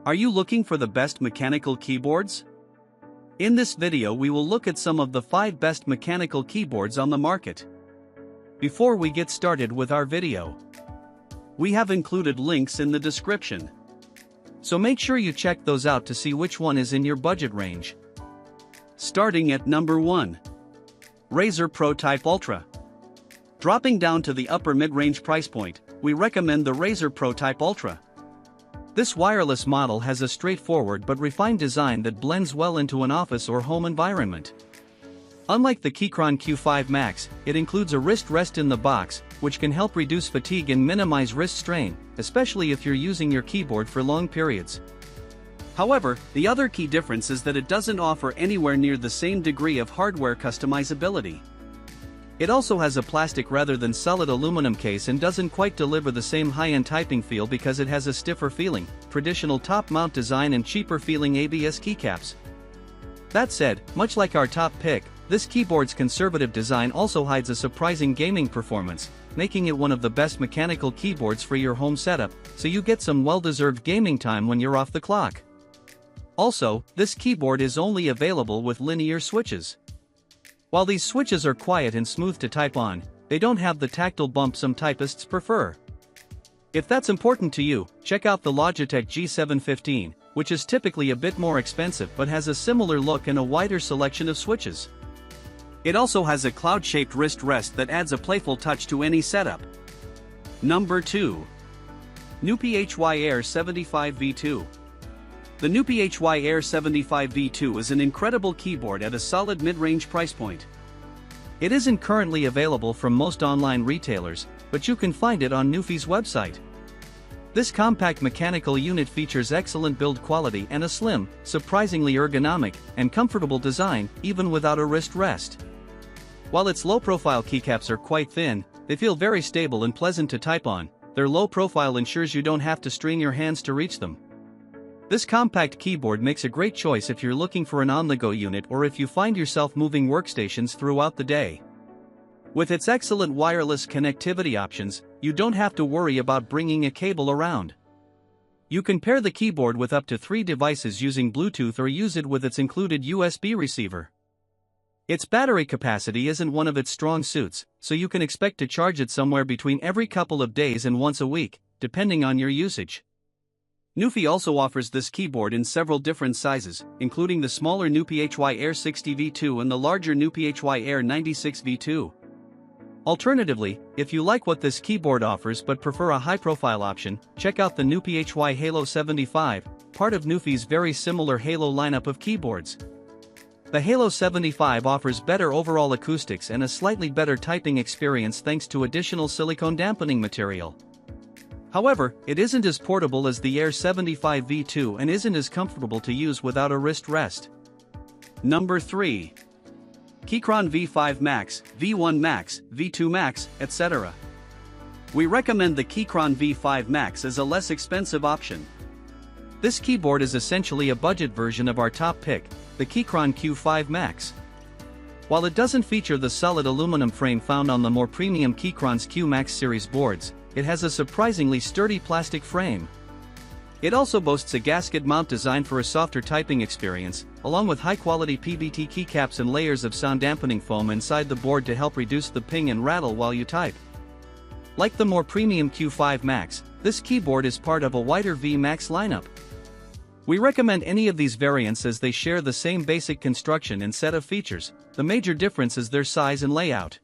Are you looking for the best mechanical keyboards? In this video we will look at some of the 5 best mechanical keyboards on the market. Before we get started with our video, we have included links in the description. So make sure you check those out to see which one is in your budget range. Starting at number 1. Razer ProType Ultra. Dropping down to the upper mid-range price point, we recommend the Razer ProType Ultra. This wireless model has a straightforward but refined design that blends well into an office or home environment. Unlike the Keychron V5 Max, it includes a wrist rest in the box, which can help reduce fatigue and minimize wrist strain, especially if you're using your keyboard for long periods. However, the other key difference is that it doesn't offer anywhere near the same degree of hardware customizability. It also has a plastic rather than solid aluminum case and doesn't quite deliver the same high-end typing feel because it has a stiffer feeling, traditional top-mount design and cheaper feeling ABS keycaps. That said, much like our top pick, this keyboard's conservative design also hides a surprising gaming performance, making it one of the best mechanical keyboards for your home setup, so you get some well-deserved gaming time when you're off the clock. Also, this keyboard is only available with linear switches. While these switches are quiet and smooth to type on, they don't have the tactile bump some typists prefer. If that's important to you, check out the Logitech G715, which is typically a bit more expensive but has a similar look and a wider selection of switches. It also has a cloud-shaped wrist rest that adds a playful touch to any setup. Number 2. Newphy Air75 V2. The Newphy Air75 V2 is an incredible keyboard at a solid mid-range price point. It isn't currently available from most online retailers, but you can find it on Newphy's website. This compact mechanical unit features excellent build quality and a slim, surprisingly ergonomic, and comfortable design, even without a wrist rest. While its low-profile keycaps are quite thin, they feel very stable and pleasant to type on. Their low profile ensures you don't have to strain your hands to reach them. This compact keyboard makes a great choice if you're looking for an on-the-go unit or if you find yourself moving workstations throughout the day. With its excellent wireless connectivity options, you don't have to worry about bringing a cable around. You can pair the keyboard with up to 3 devices using Bluetooth or use it with its included USB receiver. Its battery capacity isn't one of its strong suits, so you can expect to charge it somewhere between every couple of days and once a week, depending on your usage. Newphy also offers this keyboard in several different sizes, including the smaller Newphy Air60 V2 and the larger Newphy Air96 V2. Alternatively, if you like what this keyboard offers but prefer a high-profile option, check out the Newphy Halo75, part of Newphy's very similar Halo lineup of keyboards. The Halo75 offers better overall acoustics and a slightly better typing experience thanks to additional silicone dampening material. However, it isn't as portable as the Air75 V2 and isn't as comfortable to use without a wrist rest. Number 3. Kyron V5 Max, V1 Max, V2 Max, etc. We recommend the Keychron V5 Max as a less expensive option. This keyboard is essentially a budget version of our top pick, the Keychron V5 Max. While it doesn't feature the solid aluminum frame found on the more premium Keychron's Q Max series boards, it has a surprisingly sturdy plastic frame. It also boasts a gasket mount designed for a softer typing experience, along with high-quality PBT keycaps and layers of sound dampening foam inside the board to help reduce the ping and rattle while you type. Like the more premium Q5 Max, this keyboard is part of a wider V Max lineup. We recommend any of these variants as they share the same basic construction and set of features. The major difference is their size and layout.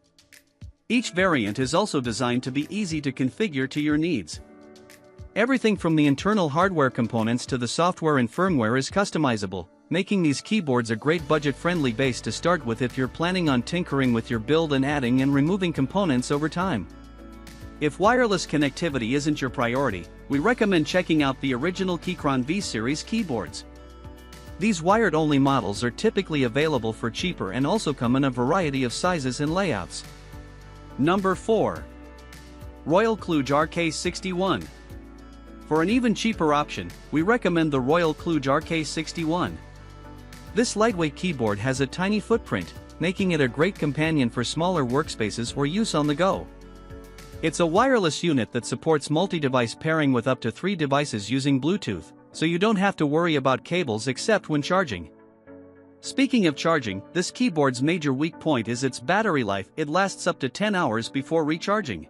Each variant is also designed to be easy to configure to your needs. Everything from the internal hardware components to the software and firmware is customizable, making these keyboards a great budget-friendly base to start with if you're planning on tinkering with your build and adding and removing components over time. If wireless connectivity isn't your priority, we recommend checking out the original Keychron V series keyboards. These wired-only models are typically available for cheaper and also come in a variety of sizes and layouts. Number 4. Royal KLUDGE RK61. For an even cheaper option, we recommend the Royal KLUDGE RK61. This lightweight keyboard has a tiny footprint, making it a great companion for smaller workspaces or use on the go. It's a wireless unit that supports multi-device pairing with up to 3 devices using Bluetooth, so you don't have to worry about cables except when charging. Speaking of charging, this keyboard's major weak point is its battery life. It lasts up to 10 hours before recharging.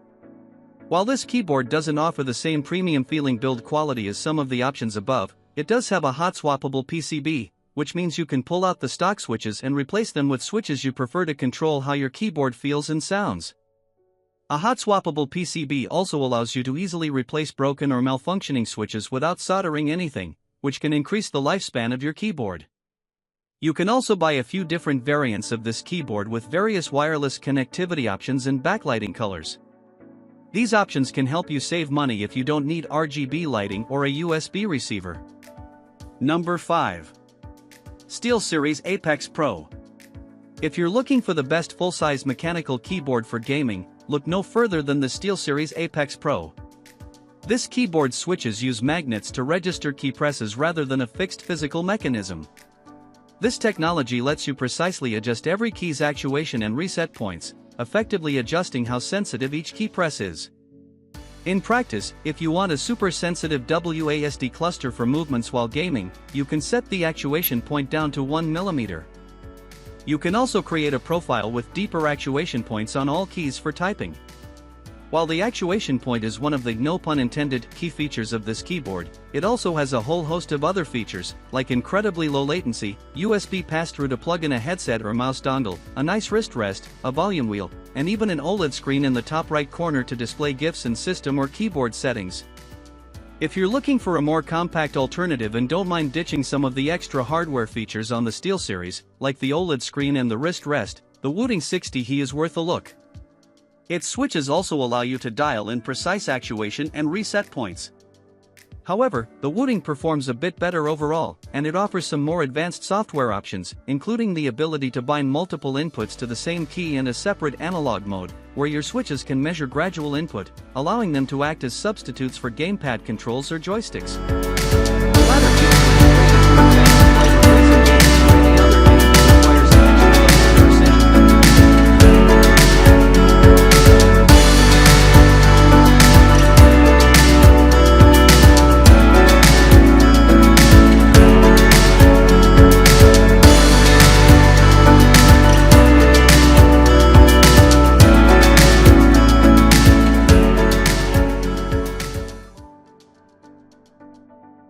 While this keyboard doesn't offer the same premium feeling build quality as some of the options above, it does have a hot swappable PCB, which means you can pull out the stock switches and replace them with switches you prefer to control how your keyboard feels and sounds. A hot swappable PCB also allows you to easily replace broken or malfunctioning switches without soldering anything, which can increase the lifespan of your keyboard. You can also buy a few different variants of this keyboard with various wireless connectivity options and backlighting colors. These options can help you save money if you don't need RGB lighting or a USB receiver. Number 5. SteelSeries Apex Pro. If you're looking for the best full-size mechanical keyboard for gaming, look no further than the SteelSeries Apex Pro. This keyboard's switches use magnets to register key presses rather than a fixed physical mechanism. This technology lets you precisely adjust every key's actuation and reset points, effectively adjusting how sensitive each key press is. In practice, if you want a super sensitive WASD cluster for movements while gaming, you can set the actuation point down to 1 mm. You can also create a profile with deeper actuation points on all keys for typing. While the actuation point is one of the no pun intended key features of this keyboard, it also has a whole host of other features, like incredibly low latency, USB pass-through to plug in a headset or mouse dongle, a nice wrist rest, a volume wheel, and even an OLED screen in the top right corner to display GIFs and system or keyboard settings. If you're looking for a more compact alternative and don't mind ditching some of the extra hardware features on the SteelSeries, like the OLED screen and the wrist rest, the Wooting 60He is worth a look. Its switches also allow you to dial in precise actuation and reset points. However, the Wooting performs a bit better overall, and it offers some more advanced software options, including the ability to bind multiple inputs to the same key in a separate analog mode, where your switches can measure gradual input, allowing them to act as substitutes for gamepad controls or joysticks.